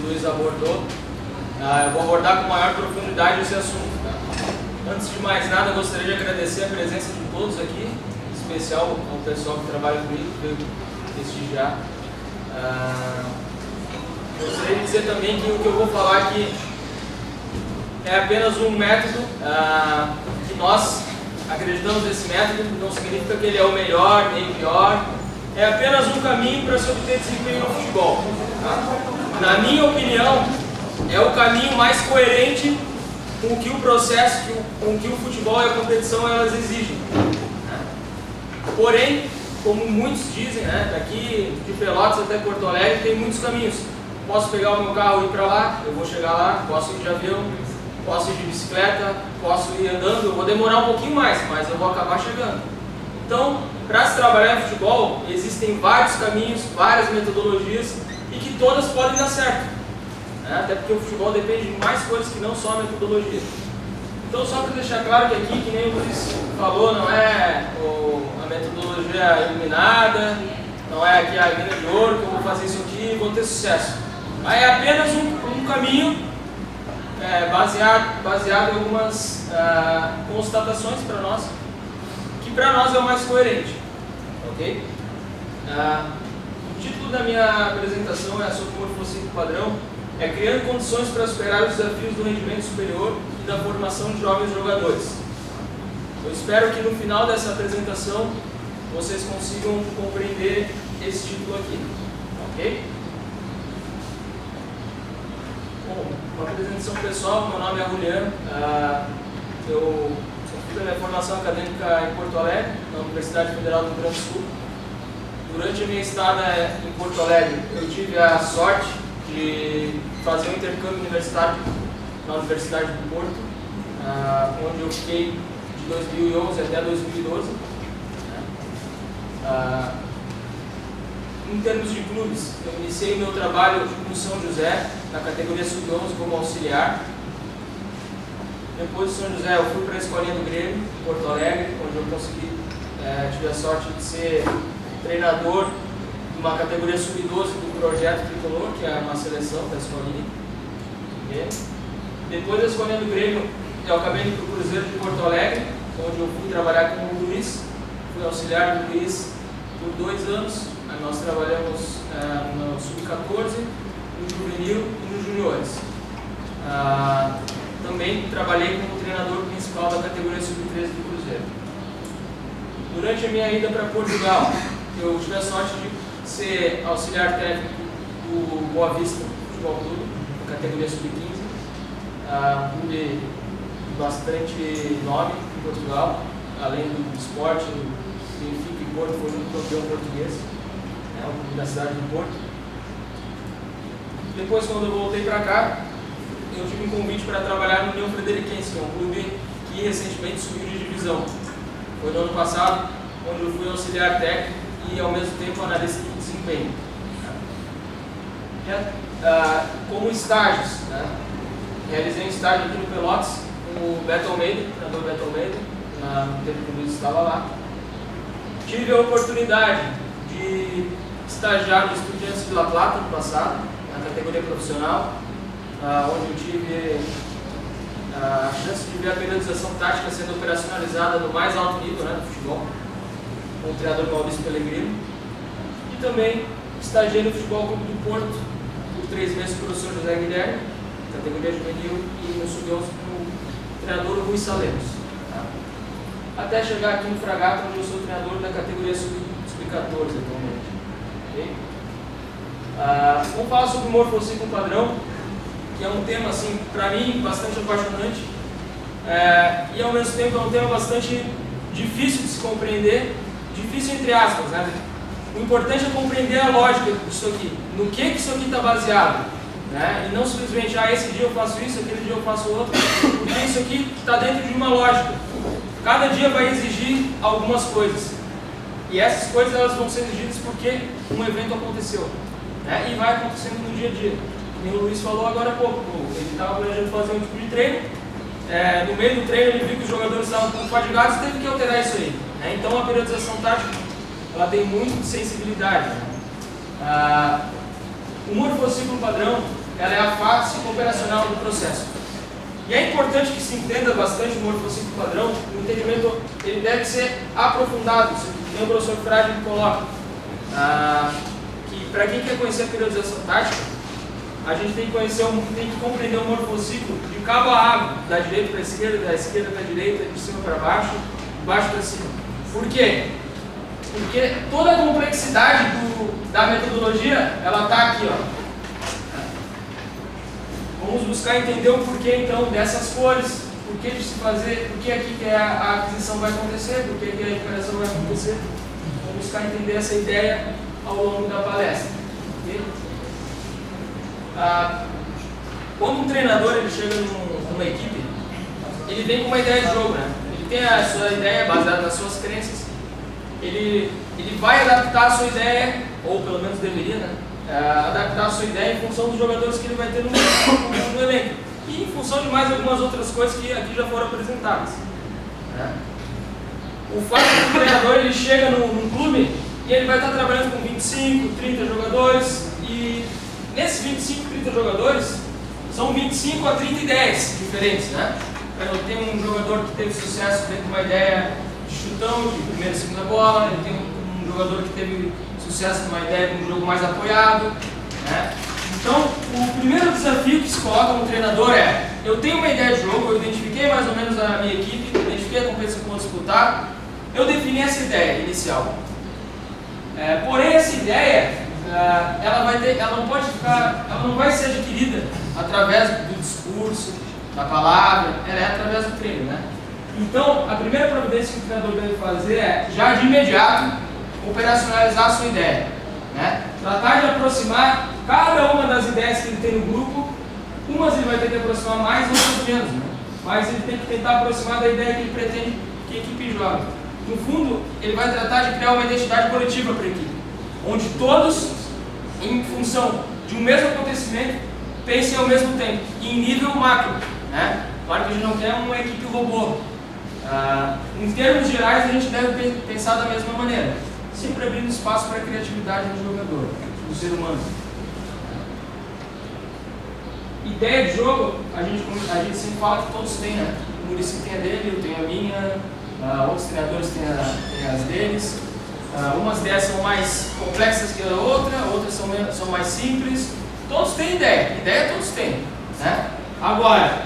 Luiz abordou. Eu vou abordar com maior profundidade esse assunto. Tá? Antes de mais nada, eu gostaria de agradecer a presença de todos aqui, em especial ao pessoal que trabalha comigo, que veio prestigiar. Gostaria de dizer também que o que eu vou falar aqui é apenas um método que nós acreditamos nesse método, não significa que ele é o melhor nem o pior, é apenas um caminho para se obter desempenho no futebol. Tá? Na minha opinião, é o caminho mais coerente com o que o processo, com o que o futebol e a competição elas exigem. Né? Porém, como muitos dizem, né, daqui de Pelotas até Porto Alegre tem muitos caminhos. Posso pegar o meu carro e ir para lá, eu vou chegar lá, posso ir de avião, posso ir de bicicleta, posso ir andando, eu vou demorar um pouquinho mais, mas eu vou acabar chegando. Então, para se trabalhar em futebol, existem vários caminhos, várias metodologias e que todas podem dar certo. Né? Até porque o futebol depende de mais coisas que não só a metodologia. Então, só para deixar claro que aqui, que nem o Luiz falou, não é a metodologia iluminada, não é aqui a mina de ouro, que eu vou fazer isso aqui e vou ter sucesso. Aí é apenas um caminho baseado em algumas constatações para nós, que para nós é o mais coerente. Ok? O título da minha apresentação é sobre morfociclo padrão, é criando condições para superar os desafios do rendimento superior e da formação de jovens jogadores. Eu espero que no final dessa apresentação vocês consigam compreender esse título aqui. Ok? Bom, uma apresentação pessoal, meu nome é Juliano, eu fiz a minha formação acadêmica em Porto Alegre, na Universidade Federal do Rio Grande do Sul. Durante a minha estada em Porto Alegre, eu tive a sorte de fazer um intercâmbio universitário na Universidade do Porto, onde eu fiquei de 2011 até 2012. Em termos de clubes, eu iniciei meu trabalho no São José, na categoria sub-11 como auxiliar. Depois do São José eu fui para a Escolinha do Grêmio, em Porto Alegre, onde eu tive a sorte de ser treinador de uma categoria sub-12 do Projeto Tricolor, que é uma seleção da Escolinha. Depois da Escolinha do Grêmio, eu acabei indo para o Cruzeiro de Porto Alegre, onde eu fui trabalhar com o Luiz, fui auxiliar do Luiz por 2 anos. Nós trabalhamos no Sub-14, no Juvenil e nos Juniores. Também trabalhei como treinador principal da categoria Sub-13 do Cruzeiro. Durante a minha ida para Portugal, eu tive a sorte de ser auxiliar técnico do Boa Vista Futebol Clube, da categoria Sub-15, um clube de bastante nome em Portugal, além do esporte, do Benfica e Porto, foi um campeão português. Um clube da cidade do Porto. Depois, quando eu voltei para cá, eu tive um convite para trabalhar no União Frederiquense, que é um clube que recentemente subiu de divisão. Foi no ano passado, onde eu fui auxiliar técnico e ao mesmo tempo analista de desempenho. Como estágios, realizei um estágio aqui no Pelotas com o Beto Almeida, o treinador Beto Almeida, no tempo que o Luiz estava lá. Tive a oportunidade de estagiar no Estudiantes de La Plata no passado, na categoria profissional, onde eu tive a chance de ver a periodização tática sendo operacionalizada no mais alto nível do futebol, com o treinador Maurício Pellegrino. E também estagiei no Futebol Clube do Porto por 3 meses com o professor José Guilherme, categoria juvenil, e no Sub-11 com o treinador Rui Salemos. Até chegar aqui no Fragata, onde eu sou treinador da categoria Sub-14 atualmente. Okay? Vamos falar sobre o morfociclo padrão, que é um tema, assim, para mim, bastante apaixonante, e ao mesmo tempo é um tema bastante difícil de se compreender, difícil entre aspas, né? O importante é compreender a lógica disso aqui, no que isso aqui está baseado, né? E não simplesmente, esse dia eu faço isso, aquele dia eu faço outro, porque isso aqui está dentro de uma lógica. Cada dia vai exigir algumas coisas, e essas coisas elas vão ser exigidas porque um evento aconteceu, né? E vai acontecendo no dia a dia. Como o Luiz falou agora há pouco, ele estava planejando fazer um tipo de treino, no meio do treino ele viu que os jogadores estavam um pouco fadigados e teve que alterar isso aí, né? Então a periodização tática ela tem muito de sensibilidade, né? O morfociclo padrão ela é a face operacional do processo. E é importante que se entenda bastante o morfociclo padrão. O entendimento ele deve ser aprofundado. Tem o professor Frade que coloca que para quem quer conhecer a periodização tática, a gente tem que compreender o morfociclo de cabo a rabo, da direita para a esquerda, da esquerda para a direita, de cima para baixo, de baixo para cima. Por quê? Porque toda a complexidade da metodologia, ela está aqui, ó. Vamos buscar entender o porquê então dessas cores, porquê de se fazer, por que aqui que a aquisição vai acontecer, por que a recuperação vai acontecer. Vamos buscar entender essa ideia ao longo da palestra. Okay? Quando um treinador ele chega numa equipe, ele vem com uma ideia de jogo, né? Ele tem a sua ideia baseada nas suas crenças, ele vai adaptar a sua ideia, ou pelo menos deveria, né? Adaptar a sua ideia em função dos jogadores que ele vai ter no elenco e em função de mais algumas outras coisas que aqui já foram apresentadas. Né? O fato é que o treinador ele chega num clube e ele vai estar trabalhando com 25, 30 jogadores e nesses 25, 30 jogadores são 25 a 30 ideias diferentes. Né? Eu tenho um jogador que teve sucesso dentro de uma ideia de chutão, de primeira e segunda bola, ele tem um jogador que teve sucesso numa ideia de um jogo mais apoiado. Né? Então, o primeiro desafio que se coloca no treinador é: eu tenho uma ideia de jogo, eu identifiquei mais ou menos a minha equipe, identifiquei a competição que vou disputar, eu defini essa ideia inicial. Porém, essa ideia, ela não vai ser adquirida através do discurso, da palavra, ela é através do treino. Né? Então, a primeira providência que o treinador deve fazer é, já de imediato, operacionalizar a sua ideia, né? Tratar de aproximar cada uma das ideias que ele tem no grupo. Umas ele vai ter que aproximar mais, outras menos, né? Mas ele tem que tentar aproximar da ideia que ele pretende que a equipe jogue. No fundo, ele vai tratar de criar uma identidade coletiva para a equipe, onde todos, em função de um mesmo acontecimento, pensem ao mesmo tempo, e em nível macro, né? Claro que a gente não quer uma equipe robô. Em termos gerais, a gente deve pensar da mesma maneira, sempre abrindo espaço para a criatividade do jogador, do ser humano. Ideia de jogo, a gente sempre fala que todos têm, né? O Muricy tem a dele, eu tenho a minha, outros treinadores têm as deles. Umas ideias são mais complexas que a outra, outras são mais simples. Todos têm ideia todos têm. Né? Agora,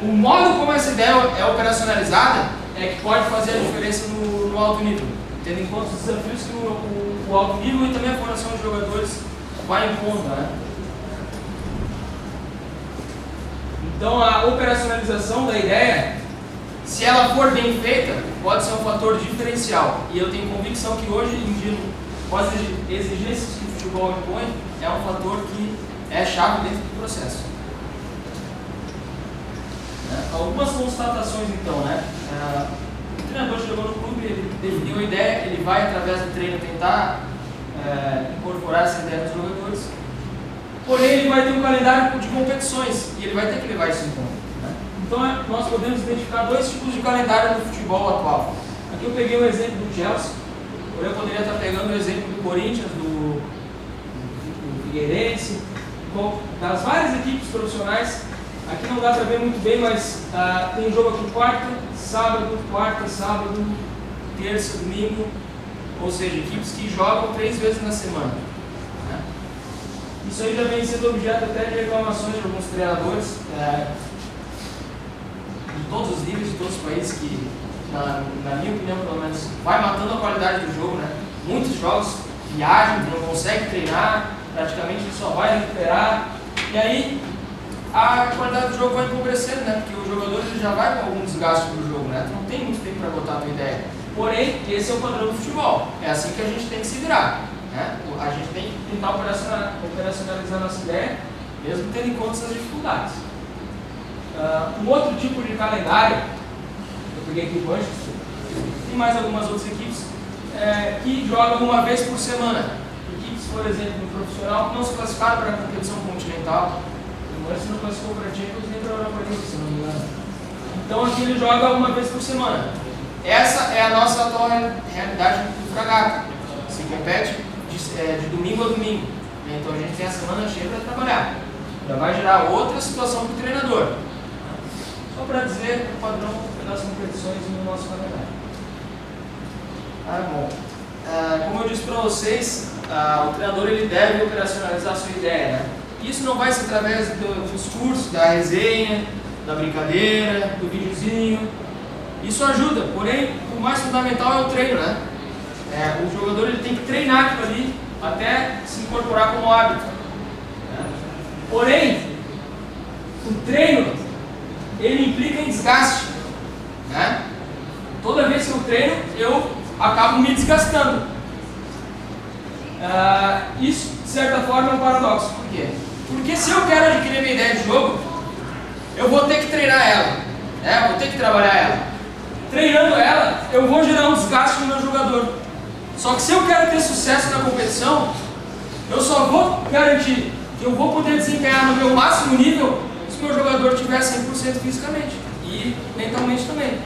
o modo como essa ideia é operacionalizada é que pode fazer a diferença no alto nível, tendo em conta os desafios que o alto nível e também a formação de jogadores vai impondo. Né? Então, a operacionalização da ideia, se ela for bem feita, pode ser um fator diferencial. E eu tenho convicção que hoje em dia, com as exigências que o futebol impõe, é um fator que é chave dentro do processo. Algumas constatações então, né? O treinador chegou no clube, ele definiu a ideia, ele vai através do treino tentar incorporar essa ideia nos jogadores, porém ele vai ter um calendário de competições e ele vai ter que levar isso em conta. Né? Então nós podemos identificar dois tipos de calendário no futebol atual. Aqui eu peguei o exemplo do Chelsea, ou eu poderia estar pegando o exemplo do Corinthians, do Figueirense, das várias equipes profissionais. Aqui não dá para ver muito bem, mas tem jogo aqui quarta, sábado, terça, domingo, ou seja, equipes que jogam 3 vezes na semana. Né? Isso aí já vem sendo objeto até de reclamações de alguns treinadores de todos os níveis, de todos os países, que, na minha opinião, pelo menos, vai matando a qualidade do jogo. Né? Muitos jogos viajam, não conseguem treinar, praticamente só vai recuperar, e aí a qualidade do jogo vai empobrecendo, né? Porque o jogador ele já vai com algum desgaste do jogo, né? Tu não tem muito tempo para botar a tua ideia. Porém, esse é o padrão do futebol. É assim que a gente tem que se virar. Né? A gente tem que tentar operacionalizar a nossa ideia, mesmo tendo em conta essas dificuldades. Um outro tipo de calendário, eu peguei aqui o Manchester, tem mais algumas outras equipes que jogam uma vez por semana. Equipes, por exemplo, no profissional, que não se classificaram para a competição continental. O Manchester não classificou para a Champions nem para a Europa League, se não me engano. Então aqui ele joga uma vez por semana. Essa é a nossa atual realidade do Fragata. Se compete de domingo a domingo. Então a gente tem a semana cheia para trabalhar. Já vai gerar outra situação para o treinador. Só para dizer o padrão das competições no nosso calendário. Bom. Como eu disse para vocês, o treinador ele deve operacionalizar a sua ideia. Né? Isso não vai ser através dos cursos, da resenha, da brincadeira, do videozinho. Isso ajuda, porém o mais fundamental é o treino. Né? O jogador ele tem que treinar aquilo ali até se incorporar como hábito. Né? Porém, o treino ele implica em desgaste. Né? Toda vez que eu treino, eu acabo me desgastando. Isso, de certa forma, é um paradoxo. Por quê? Porque se eu quero adquirir minha ideia de jogo, eu vou ter que treinar ela. Né? Vou ter que trabalhar ela. Treinando ela, eu vou gerar um desgaste no meu jogador. Só que se eu quero ter sucesso na competição, eu só vou garantir que eu vou poder desempenhar no meu máximo nível se o meu jogador estiver 100% fisicamente e mentalmente também.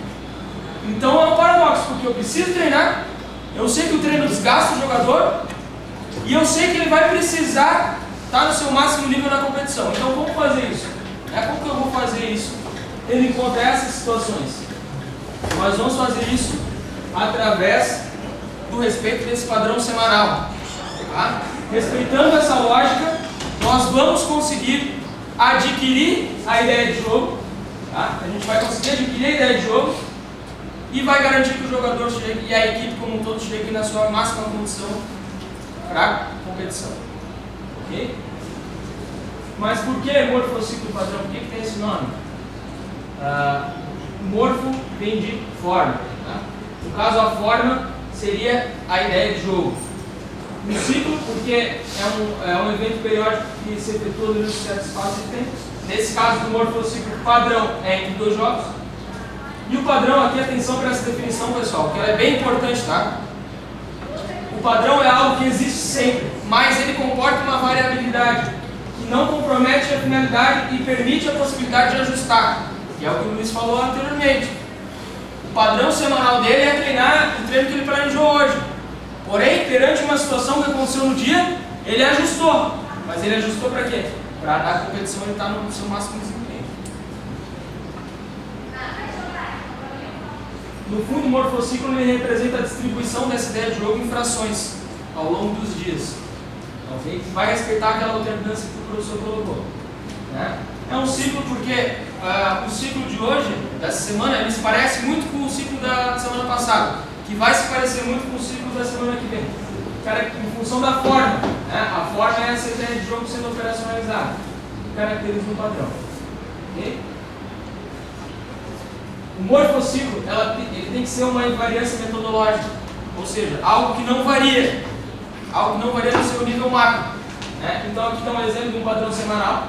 Então é um paradoxo, porque eu preciso treinar, eu sei que o treino desgasta o jogador e eu sei que ele vai precisar estar no seu máximo nível na competição. Então como fazer isso? Como que eu vou fazer isso tendo em conta essas situações? Nós vamos fazer isso através do respeito desse padrão semanal. Tá? Respeitando essa lógica, nós vamos conseguir adquirir a ideia de jogo. Tá? A gente vai conseguir adquirir a ideia de jogo e vai garantir que o jogador chegue e a equipe como um todo chegue na sua máxima condição para a competição. Ok? Mas por que morfociclo padrão? Por que tem esse nome? Morfo vem de forma. Tá? No caso, a forma seria a ideia de jogo. Um ciclo, porque é um evento periódico que se efetua durante um certo espaço de tempo. Nesse caso do morfociclo, padrão é entre 2 jogos. E o padrão aqui, atenção para essa definição, pessoal, que ela é bem importante, tá? O padrão é algo que existe sempre, mas ele comporta uma variabilidade que não compromete a finalidade e permite a possibilidade de ajustar, que é o que o Luiz falou anteriormente. O padrão semanal dele é treinar o treino que ele planejou hoje. Porém, perante uma situação que aconteceu no dia, ele ajustou. Mas ele ajustou para quê? Para a competição ele estar no seu máximo desempenho. No fundo, o morfociclo ele representa a distribuição dessa ideia de jogo em frações ao longo dos dias. Okay? Vai respeitar aquela alternância que o professor colocou. Né? É um ciclo porque o ciclo de hoje, dessa semana, ele se parece muito com o ciclo da semana passada, que vai se parecer muito com o ciclo da semana que vem. Em função da forma. Né? A forma é essa ideia de jogo sendo operacionalizada, que caracteriza um padrão. Okay? O morfociclo ele tem que ser uma invariância metodológica, ou seja, algo que não varia no seu nível macro. Né? Então aqui está um exemplo de um padrão semanal,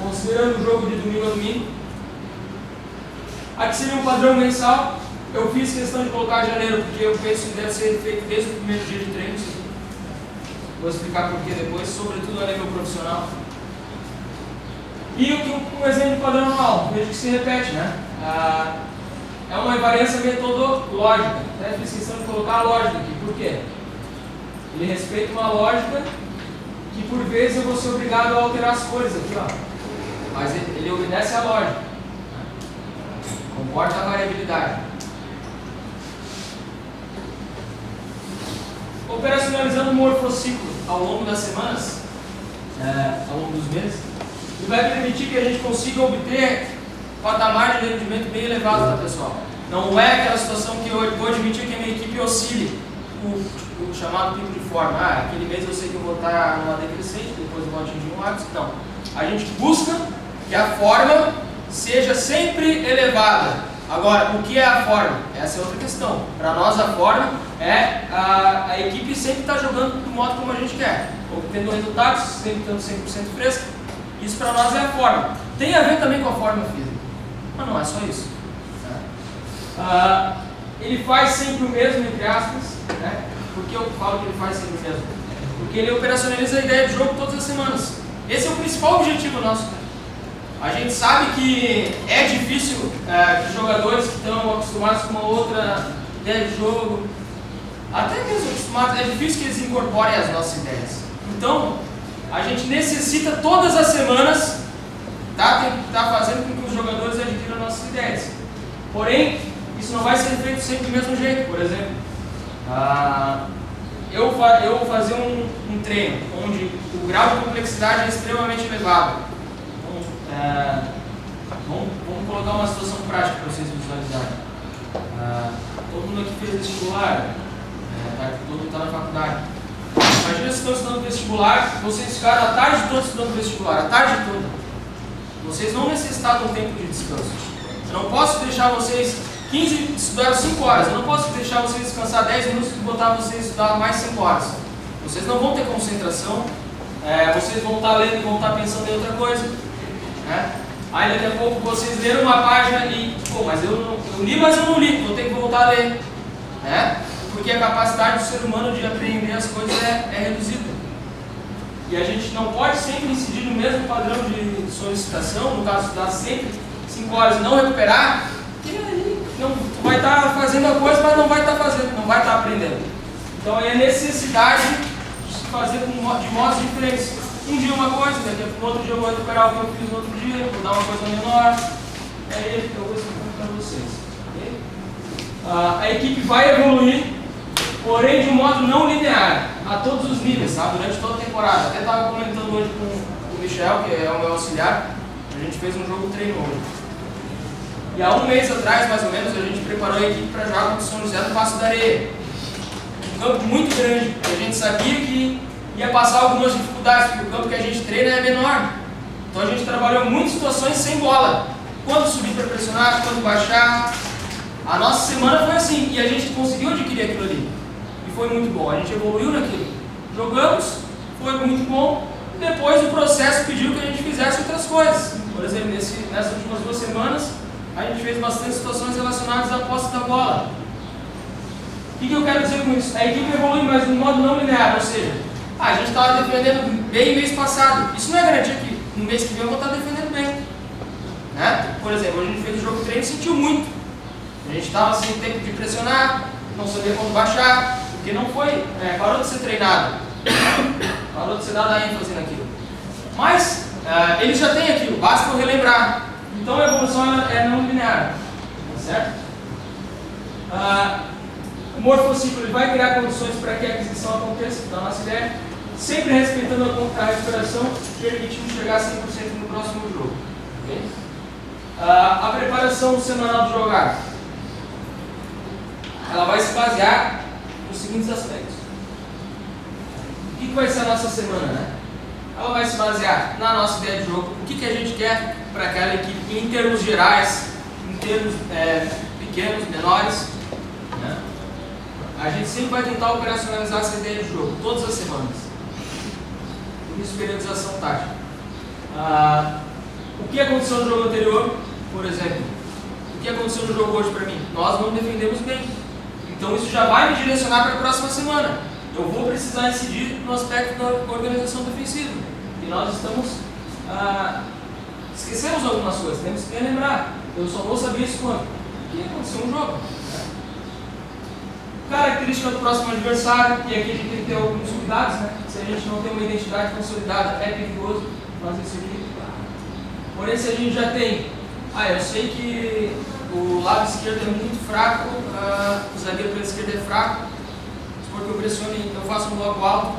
considerando o jogo de domingo a domingo. Aqui seria um padrão mensal. Eu fiz questão de colocar janeiro porque eu penso que deve ser feito desde o primeiro dia de treino. Vou explicar por que depois, sobretudo a nível profissional. E um exemplo de padrão anual, veja que se repete, né? É uma invariância metodológica. Até fiz questão de colocar a lógica aqui. Por quê? Ele respeita uma lógica que por vezes eu vou ser obrigado a alterar as cores aqui, ó. Mas ele obedece à lógica. Comporta a variabilidade. Operacionalizando o morfociclo ao longo das semanas, ao longo dos meses, ele vai permitir que a gente consiga obter patamar de rendimento bem elevado, tá, pessoal? Não é aquela situação que eu vou admitir que a minha equipe oscile o chamado pico de forma. Aquele mês eu sei que eu vou estar numa decrescente, depois eu vou atingir um ápice. Não. A gente busca que a forma seja sempre elevada. Agora, o que é a forma? Essa é outra questão. Para nós, a forma é a equipe sempre estar jogando do modo como a gente quer, obtendo resultados, sempre estando 100% fresca. Isso para nós é a forma. Tem a ver também com a forma física, mas não é só isso. Ele faz sempre o mesmo, entre aspas, né? Por que eu falo que ele faz sempre o mesmo? Porque ele operacionaliza a ideia de jogo todas as semanas. Esse é o principal objetivo nosso. A gente sabe que é difícil que jogadores que estão acostumados com uma outra ideia de jogo, até mesmo acostumados, é difícil que eles incorporem as nossas ideias. Então, a gente necessita todas as semanas tá fazendo com que os jogadores adquiram nossas ideias. Porém, isso não vai ser feito sempre do mesmo jeito. Por exemplo, eu vou fazer um treino onde o grau de complexidade é extremamente elevado. Então, vamos colocar uma situação prática para vocês visualizarem. Todo mundo aqui fez vestibular, todo mundo está na faculdade. Imagina se estão estudando vestibular, vocês ficaram a tarde toda estudando vestibular, a tarde toda. Vocês não necessitam um tempo de descanso. Eu não posso deixar vocês 15 estudaram 5 horas, eu não posso deixar vocês descansar 10 minutos e botar vocês a estudar mais 5 horas. Vocês não vão ter concentração, vocês vão estar lendo e vão estar pensando em outra coisa. Aí daqui a pouco vocês leram uma página e, mas eu li, mas eu não li, vou ter que voltar a ler. Porque a capacidade do ser humano de aprender as coisas é reduzida. E a gente não pode sempre incidir no mesmo padrão de solicitação, no caso, estudar sempre 5 horas e não recuperar, porque aí tu vai estar fazendo a coisa, mas não vai estar fazendo, não vai estar aprendendo. Então é necessidade de se fazer de modos diferentes. Um dia uma coisa, no outro dia eu vou recuperar o que eu fiz no outro dia, vou dar uma coisa menor. É isso que eu vou explicar para vocês. Okay? A equipe vai evoluir, porém de um modo não linear, a todos os níveis, durante toda a temporada. Até estava comentando hoje com o Michel, que é o meu auxiliar, a gente fez um jogo treino hoje. E há um mês atrás, mais ou menos, a gente preparou a equipe para jogar contra o São José do Passo da Areia. Um campo muito grande, e a gente sabia que ia passar algumas dificuldades, porque o campo que a gente treina é menor. Então a gente trabalhou muitas situações sem bola. Quando subir para pressionar, quando baixar. A nossa semana foi assim, e a gente conseguiu adquirir aquilo ali. E foi muito bom, a gente evoluiu naquilo. Jogamos, foi muito bom. Depois o processo pediu que a gente fizesse outras coisas. Por exemplo, nessas últimas 2 semanas, a gente fez bastante situações relacionadas à posse da bola. O que eu quero dizer com isso? A equipe evolui, mas de um modo não linear, ou seja, a gente estava defendendo bem mês passado. Isso não é garantia que no mês que vem eu vou estar defendendo bem. Por exemplo, hoje a gente fez o jogo treino e sentiu muito. A gente estava sem tempo de pressionar, não sabia quando baixar, porque não foi, parou de ser treinado, parou de ser dada ênfase naquilo. Mas eles já têm aquilo, basta eu relembrar. Então a evolução é não linear, certo? O morfociclo ele vai criar condições para que a aquisição aconteça, da nossa ideia, sempre respeitando a recuperação, permitindo chegar a 100% no próximo jogo. Okay? A preparação semanal de jogar, ela vai se basear nos seguintes aspectos. O que vai ser a nossa semana, Ela vai se basear na nossa ideia de jogo, o que a gente quer para aquela equipe em termos gerais, em termos pequenos, menores. A gente sempre vai tentar operacionalizar essa ideia de jogo, todas as semanas. Por isso, periodização tática. O que aconteceu no jogo anterior, por exemplo? O que aconteceu no jogo hoje para mim? Nós não defendemos bem. Então isso já vai me direcionar para a próxima semana. Eu vou precisar incidir no aspecto da organização defensiva. E nós esquecemos algumas coisas, temos que relembrar. Eu só vou saber isso quando? Porque aconteceu um jogo. Característica do próximo adversário, e aqui a gente tem que ter alguns cuidados, Se a gente não tem uma identidade consolidada, é perigoso fazer isso aqui. Porém, se a gente já tem, eu sei que o lado esquerdo é muito fraco, o zagueiro pela esquerda é fraco, porque eu pressiono e eu faço um bloco alto,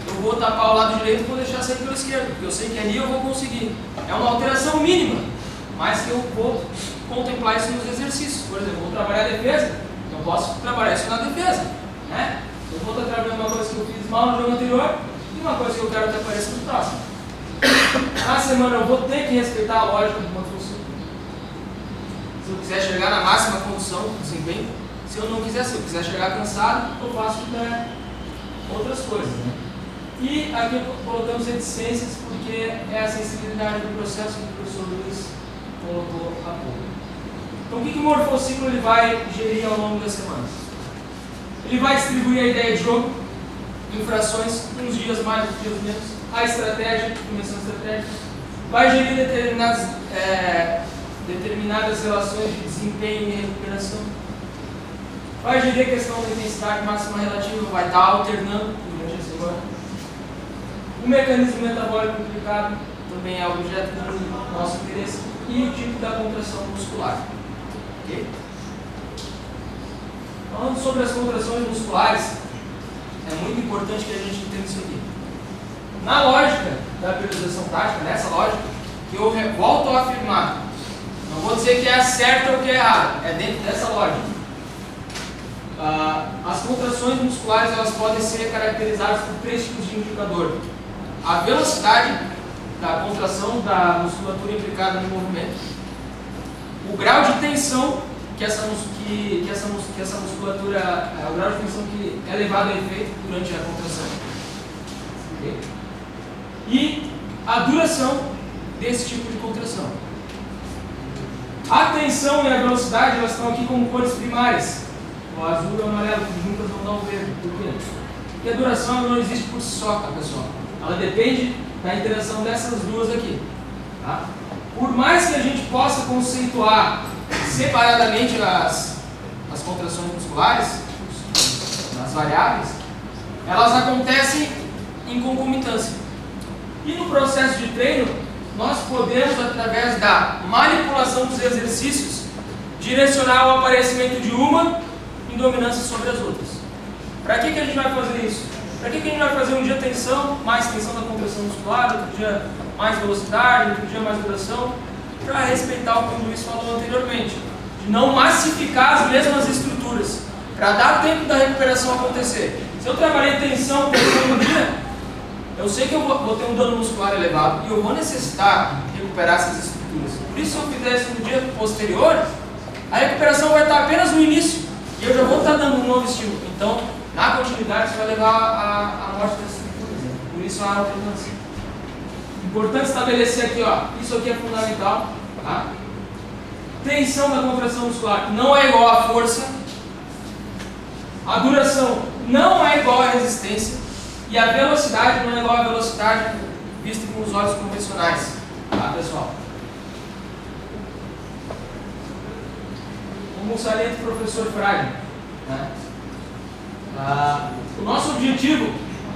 eu vou tapar o lado direito e vou deixar sair pelo esquerdo, porque eu sei que ali eu vou conseguir. É uma alteração mínima, mas que eu vou contemplar isso nos exercícios. Por exemplo, eu vou trabalhar a defesa, eu posso trabalhar isso na defesa. Eu vou estar trabalhando uma coisa que eu fiz mal no jogo anterior e uma coisa que eu quero que apareça no próximo. Na semana eu vou ter que respeitar a lógica do morfociclo. Se eu quiser chegar na máxima condição de desempenho, se eu não quiser, se eu quiser chegar cansado, eu faço outras coisas. E aqui colocamos reticências porque é a sensibilidade do processo que o professor Luiz colocou há pouco. Então o que o morfociclo ele vai gerir ao longo das semanas? Ele vai distribuir a ideia de jogo em frações, uns dias mais, uns dias menos, a estratégia, dimensão estratégica, vai gerir determinadas relações de desempenho e recuperação, vai gerir a questão da intensidade máxima relativa, vai estar alternando durante a semana, O mecanismo metabólico implicado também é objeto do nosso interesse e o tipo da contração muscular. Okay? Falando sobre as contrações musculares, é muito importante que a gente entenda isso aqui. Na lógica da periodização tática, nessa lógica, que eu volto a afirmar, não vou dizer que é certa ou que é errada, é dentro dessa lógica. As contrações musculares elas podem ser caracterizadas por 3 tipos de indicador. A velocidade da contração da musculatura implicada no movimento, o grau de tensão que essa musculatura, o grau de tensão que é levado a efeito durante a contração. Okay? E a duração desse tipo de contração. A tensão e a velocidade elas estão aqui como cores primárias. O azul e o amarelo, que juntas vão dar o verde. Por quê? Porque a duração não existe por si só, tá, pessoal? Ela depende da interação dessas duas aqui. Tá? Por mais que a gente possa conceituar separadamente as contrações musculares, as variáveis, elas acontecem em concomitância. E no processo de treino, nós podemos, através da manipulação dos exercícios, direcionar o aparecimento de uma em dominância sobre as outras. Para que a gente vai fazer isso? Para que a gente vai fazer um dia tensão, mais tensão da contração muscular, outro dia mais velocidade, outro dia mais duração, para respeitar o que o Luiz falou anteriormente, de não massificar as mesmas estruturas, para dar tempo da recuperação acontecer. Se eu trabalhei tensão no dia, eu sei que eu vou ter um dano muscular elevado e eu vou necessitar recuperar essas estruturas. Por isso, se eu fizer isso no dia posterior, a recuperação vai estar apenas no início e eu já vou estar dando um novo estímulo. Então, na continuidade, isso vai levar à morte das estruturas. Né? Por isso, a alternância. Importante estabelecer aqui, ó, isso aqui é fundamental. Tá? Tensão da contração muscular não é igual à força. A duração não é igual à resistência. E a velocidade não é igual à velocidade vista com os olhos convencionais. Tá, pessoal? Como salienta o professor Frade, né? O nosso objetivo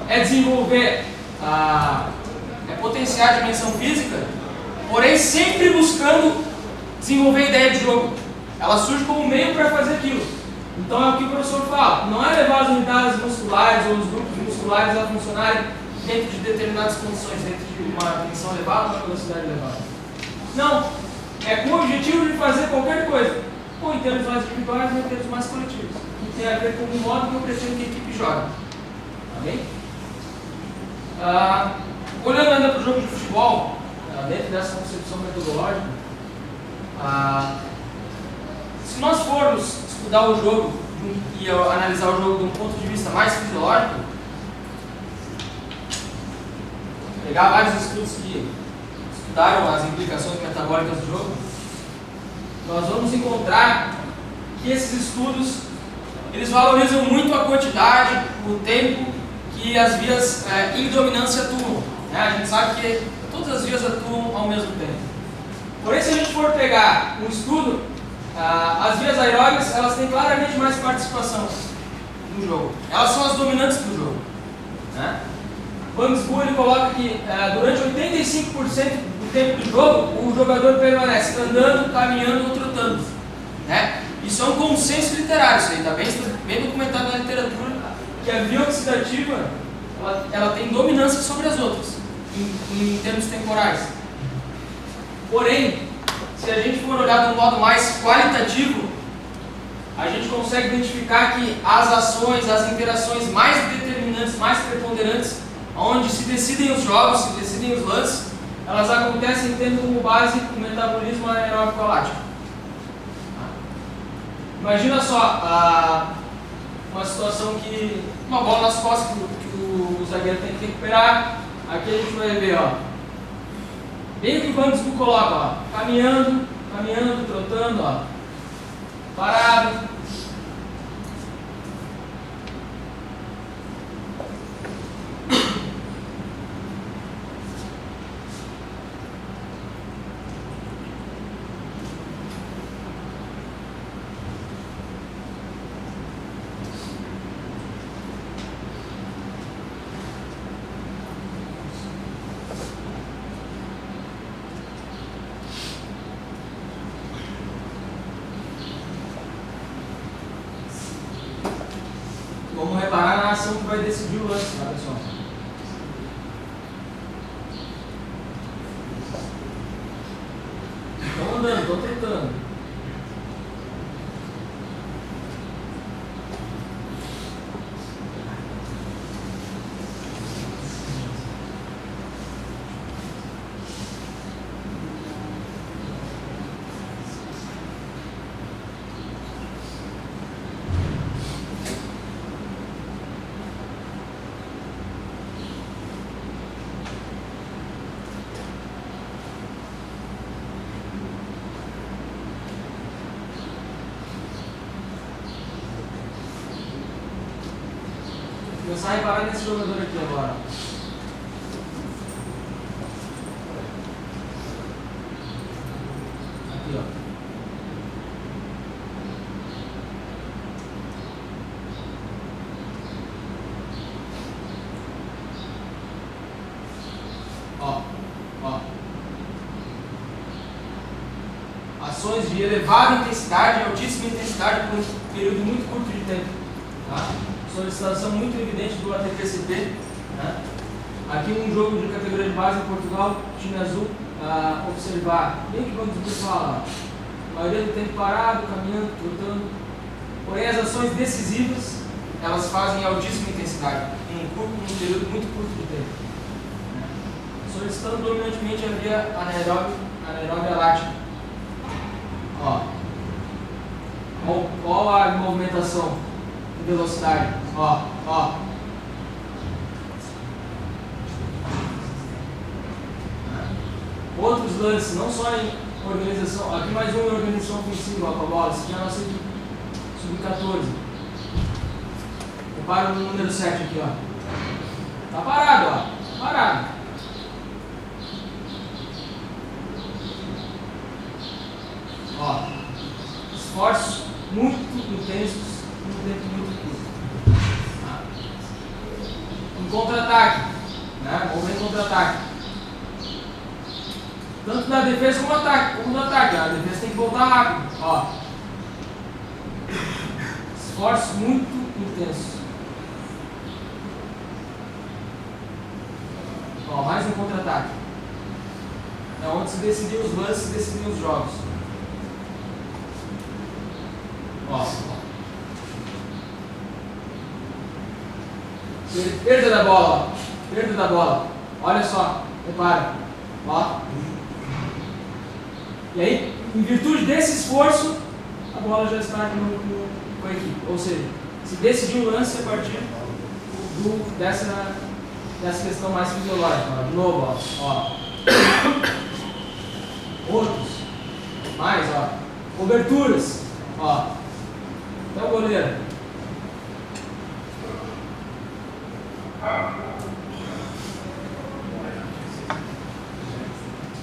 é desenvolver, é potenciar a dimensão física, porém sempre buscando desenvolver a ideia de jogo. Ela surge como meio para fazer aquilo. Então é o que o professor fala, não é levar as unidades musculares ou os grupos musculares a funcionarem dentro de determinadas condições, dentro de uma tensão elevada, uma velocidade elevada. Não, é com o objetivo de fazer qualquer coisa, ou em termos mais individuais ou em termos mais coletivos, que tem a ver com o modo que eu pretendo que a equipe jogue. Tá bem? Olhando ainda para o jogo de futebol, dentro dessa concepção metodológica, se nós formos estudar o jogo e analisar o jogo de um ponto de vista mais fisiológico, pegar vários estudos que estudaram as implicações metabólicas do jogo, nós vamos encontrar que esses estudos eles valorizam muito a quantidade, o tempo que as vias em dominância atuam. Né? A gente sabe que todas as vias atuam ao mesmo tempo. Porém, se a gente for pegar um estudo, as vias aeróbias elas têm claramente mais participação no jogo. Elas são as dominantes do jogo. Né? Banksbu ele coloca que durante 85% do tempo do jogo o jogador permanece andando, caminhando ou trotando. Né? Isso é um consenso literário, isso aí está bem documentado na literatura, que a via oxidativa ela tem dominância sobre as outras, em termos temporais. Porém, se a gente for olhar de um modo mais qualitativo, a gente consegue identificar que as ações, as interações mais determinantes, mais preponderantes, onde se decidem os jogos, se decidem os lances, elas acontecem tendo como base o metabolismo anaeróbico lático. Imagina só uma situação que uma bola nas costas que o zagueiro tem que recuperar. Aqui a gente vai ver, ó, bem o que o Banksbu coloca, ó, caminhando, trotando, ó, parado. Vamos reparar na ação que vai decidir o lance, tá, pessoal? Estão andando, estão tentando. Começar a reparar nesse jogador aqui agora. Aqui, ó. Ó. Ações de elevada intensidade, altíssima intensidade por um período muito curto de tempo. Tá? Solicitação muito evidente do ATP-CP. Né? Aqui um jogo de categoria de base em Portugal, time azul, observar, bem que vamos falar, a maioria do tempo parado, caminhando, trotando. Porém as ações decisivas, elas fazem em altíssima intensidade, em um período muito curto de tempo. Né? Solicitando dominantemente a via anaeróbia lática. Ó a movimentação. Velocidade, ó. Outros lances, não só em organização, aqui mais uma organização ofensiva com a bola, esse aqui é a nossa equipe sub-14. Repara no número 7 aqui, ó. Tá parado, ó. Parado. Ó. Esforços muito intensos. Um tempo muito curto. Tá? Um contra-ataque, né? Movimento contra-ataque. Tanto da defesa como do ataque. A defesa tem que voltar rápido. Ó. Esforço muito intenso. Ó, mais um contra-ataque. É onde se decidiu os lances, se decidiu os jogos. Ó. Perda da bola, ó. Perda da bola. Olha só, repara. Ó. E aí, em virtude desse esforço, a bola já está com a equipe. Ou seja, se decidiu o lance a partir dessa questão mais fisiológica. Ó. De novo, ó. Outros. Mais, ó. Coberturas. Ó. Então, goleiro.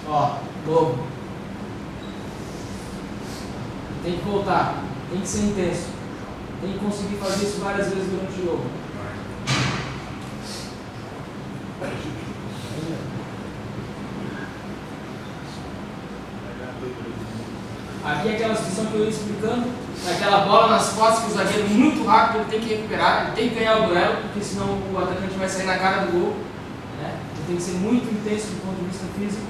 Ó, novo. Tem que voltar, tem que ser intenso. Tem que conseguir fazer isso várias vezes durante o jogo. Aqui é aquela situação que eu ia explicando, aquela bola nas costas que o zagueiro muito rápido ele tem que recuperar, ele tem que ganhar o duelo, porque senão o atacante vai sair na cara do gol. Né? Ele tem que ser muito intenso do ponto de vista físico.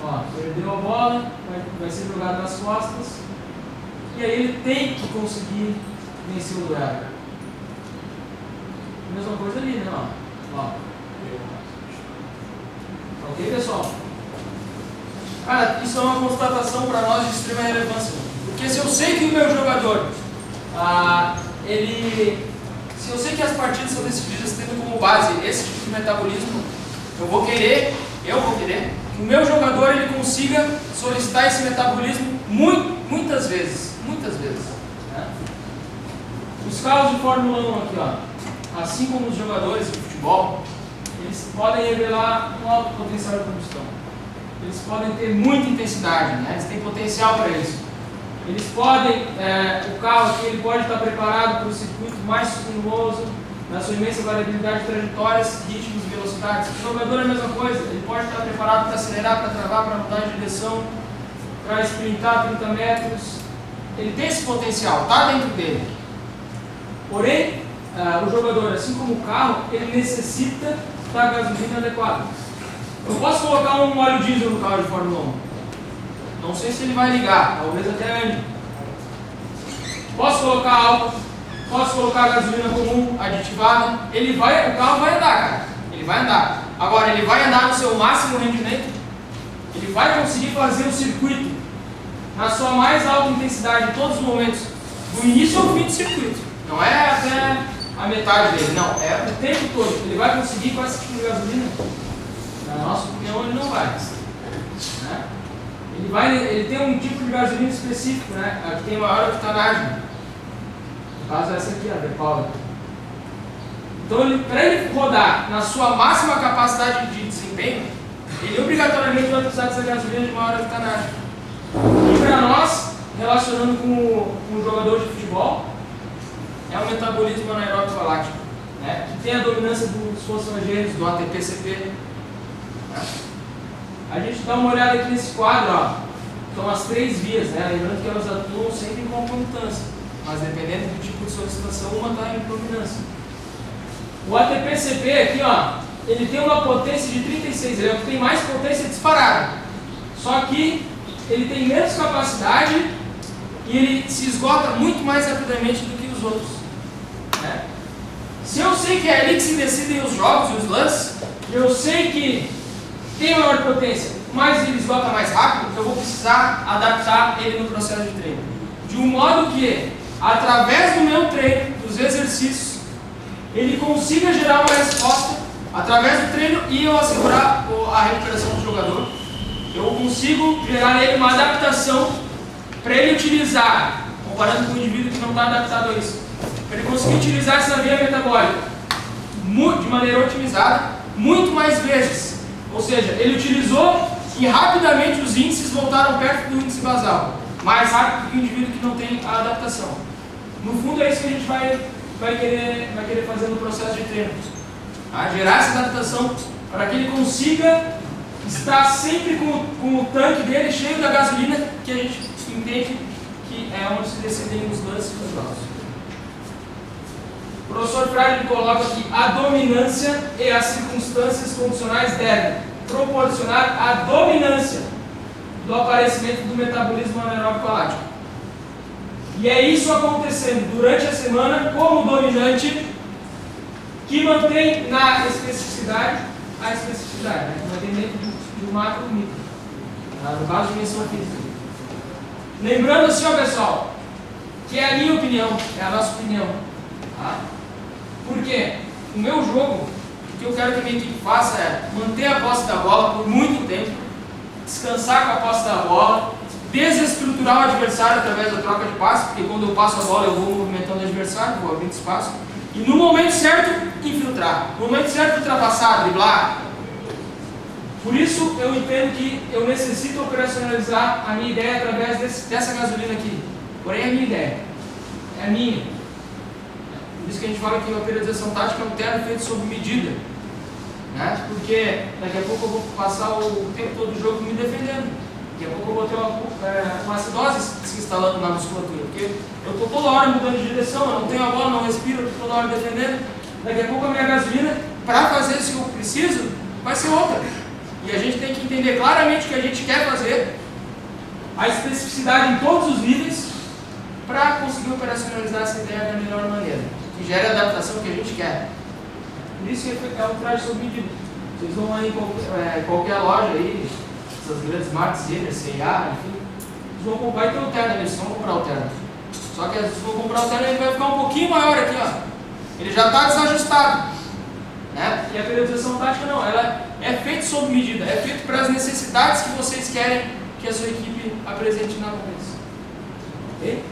Ó, perdeu a bola, vai ser jogado nas costas, e aí ele tem que conseguir vencer o duelo. Mesma coisa ali, né? Ó. Ok, pessoal? Cara, isso é uma constatação para nós de extrema relevância. Porque se eu sei que o meu jogador, se eu sei que as partidas são decididas tendo como base esse tipo de metabolismo, eu vou querer que o meu jogador ele consiga solicitar esse metabolismo muitas vezes. Né? Os carros de Fórmula 1 aqui, ó, assim como os jogadores de futebol, eles podem revelar um alto potencial de combustão. Eles podem ter muita intensidade, né? Eles têm potencial para isso. Eles podem, o carro aqui ele pode estar preparado para o circuito mais sinuoso, na sua imensa variabilidade de trajetórias, ritmos e velocidades. O jogador é a mesma coisa, ele pode estar preparado para acelerar, para travar, para mudar de direção, para sprintar 30 metros. Ele tem esse potencial, está dentro dele. Porém, o jogador, assim como o carro, ele necessita da gasolina adequada. Eu posso colocar um óleo diesel no carro de Fórmula 1. Não sei se ele vai ligar, talvez até ande. Posso colocar álcool, posso colocar gasolina comum, aditivada. O carro vai andar, cara. Ele vai andar. Agora, ele vai andar no seu máximo rendimento. Ele vai conseguir fazer o circuito na sua mais alta intensidade em todos os momentos, do início ao fim do circuito. Não é até a metade dele, não. É o tempo todo. Ele vai conseguir com esse tipo de gasolina? Na nossa opinião, ele não vai. Né? Ele tem um tipo de gasolina específico, né? A que tem maior octanagem. No caso, essa aqui, a V-Power. Então, para ele rodar na sua máxima capacidade de desempenho, ele obrigatoriamente vai precisar dessa gasolina de maior octanagem. E para nós, relacionando com o jogador de futebol, é o metabolismo anaeróbico láctico, né? Que tem a dominância dos fosfogênios, do ATP-CP. Né? A gente dá uma olhada aqui nesse quadro, ó. São as 3 vias, né? Lembrando que elas atuam sempre em concomitância, mas dependendo do tipo de solicitação, uma está em predominância. O ATP-CP aqui, ó, ele tem uma potência de 36, ele é o que tem mais potência disparada. Só que ele tem menos capacidade e ele se esgota muito mais rapidamente do que os outros. Né? Se eu sei que é ali que se decidem os jogos e os lances, eu sei que tem maior potência, mas ele esgota mais rápido, eu vou precisar adaptar ele no processo de treino. De um modo que, através do meu treino, dos exercícios, ele consiga gerar uma resposta através do treino e eu assegurar a recuperação do jogador. Eu consigo gerar nele uma adaptação para ele utilizar, comparando com o indivíduo que não está adaptado a isso, para ele conseguir utilizar essa via metabólica de maneira otimizada, muito mais vezes. Ou seja, ele utilizou e rapidamente os índices voltaram perto do índice basal, mais rápido que o indivíduo que não tem a adaptação. No fundo é isso que a gente vai querer fazer no processo de treino. Tá? Gerar essa adaptação para que ele consiga estar sempre com o tanque dele cheio da gasolina que a gente entende que é onde se decidem os lances dos jogos. O professor Freire coloca aqui: a dominância e as circunstâncias condicionais devem proporcionar a dominância do aparecimento do metabolismo anaeróbico lático. E é isso acontecendo durante a semana como dominante que mantém na especificidade a especificidade, né? Que mantém dentro do macro e do micro, no caso de dimensão física. Lembrando assim, ó, pessoal, que é a minha opinião, é a nossa opinião. Tá? Porque o meu jogo, o que eu quero que a minha equipe faça é manter a posse da bola por muito tempo, descansar com a posse da bola, desestruturar o adversário através da troca de passe, porque quando eu passo a bola eu vou movimentando o adversário, vou abrindo espaço, e no momento certo infiltrar, no momento certo ultrapassar, driblar. Por isso eu entendo que eu necessito operacionalizar a minha ideia através dessa gasolina aqui. Porém é a minha ideia, é a minha. Por isso que a gente fala que a periodização tática é um terno feito sob medida, né? Porque daqui a pouco eu vou passar o tempo todo do jogo me defendendo. Daqui a pouco eu vou ter uma acidose se instalando na musculatura, porque eu estou toda hora mudando de direção, eu não tenho a bola, não respiro, eu estou toda hora defendendo. Daqui a pouco a minha gasolina, para fazer isso que eu preciso, vai ser outra. E a gente tem que entender claramente o que a gente quer fazer, a especificidade em todos os níveis, para conseguir operacionalizar essa ideia da melhor maneira, que gere a adaptação que a gente quer. Por isso que é um traje sob medida. Vocês vão aí em qualquer loja aí, essas grandes marcas, C&A, enfim, eles vão comprar e ter o terno, eles vão comprar o terno. Só que se for comprar o terno, ele vai ficar um pouquinho maior aqui, ó. Ele já está desajustado. Né? E a periodização tática não, ela é feita sob medida, é feita para as necessidades que vocês querem que a sua equipe apresente na competição. Ok?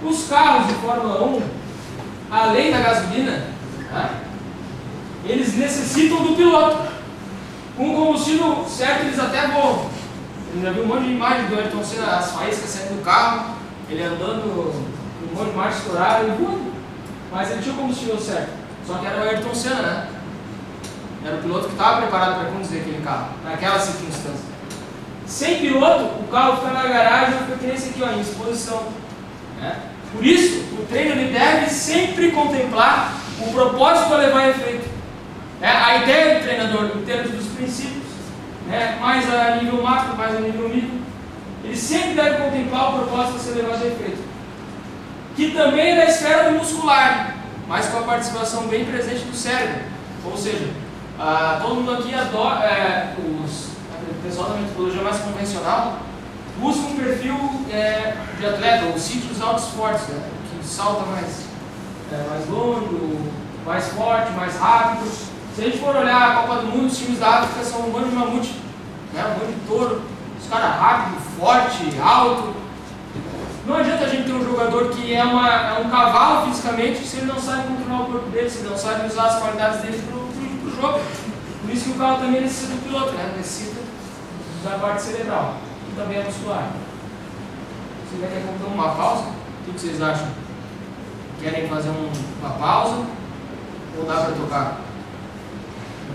Os carros de Fórmula 1, além da gasolina, né, eles necessitam do piloto. Com o combustível certo, eles até voam. Eu já vi um monte de imagens do Ayrton Senna, as faíscas saindo do carro, ele andando, um monte de marcha estourada e voando. Mas ele tinha o combustível certo. Só que era o Ayrton Senna, né? Era o piloto que estava preparado para conduzir aquele carro, naquela circunstância. Sem piloto, o carro fica na garagem, fica que nem esse aqui, ó, em exposição. Né? Por isso, o treino ele deve sempre contemplar o propósito a levar a efeito. A ideia do treinador, em termos dos princípios, mais a nível macro, mais a nível micro, ele sempre deve contemplar o propósito a ser levado a efeito. Que também é da esfera do muscular, mas com a participação bem presente do cérebro. Ou seja, todo mundo aqui adora, o pessoal da metodologia mais convencional busca um perfil de atleta, ou sítio os altos fortes, que salta mais longe, mais forte, mais rápido. Se a gente for olhar a Copa do Mundo, os times da África são um bando de mamute, um bando de touro, os caras rápido, forte, alto. Não adianta a gente ter um jogador que é um cavalo fisicamente se ele não sabe controlar o corpo dele, se ele não sabe usar as qualidades dele para o jogo. Por isso que o carro também necessita do piloto, necessita da parte cerebral, que também é muscular. Você quer comprar uma pausa? O que vocês acham? Querem fazer uma pausa? Ou dá para tocar?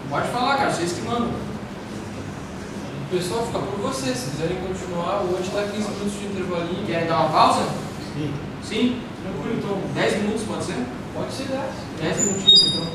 Pode falar, cara, vocês que mandam. O pessoal fica por vocês, se quiserem continuar, hoje está 15 minutos de intervalinho. Querem dar uma pausa? Sim. Sim? Tranquilo, então. 10 minutos pode ser? Pode ser 10. 10 minutinhos então.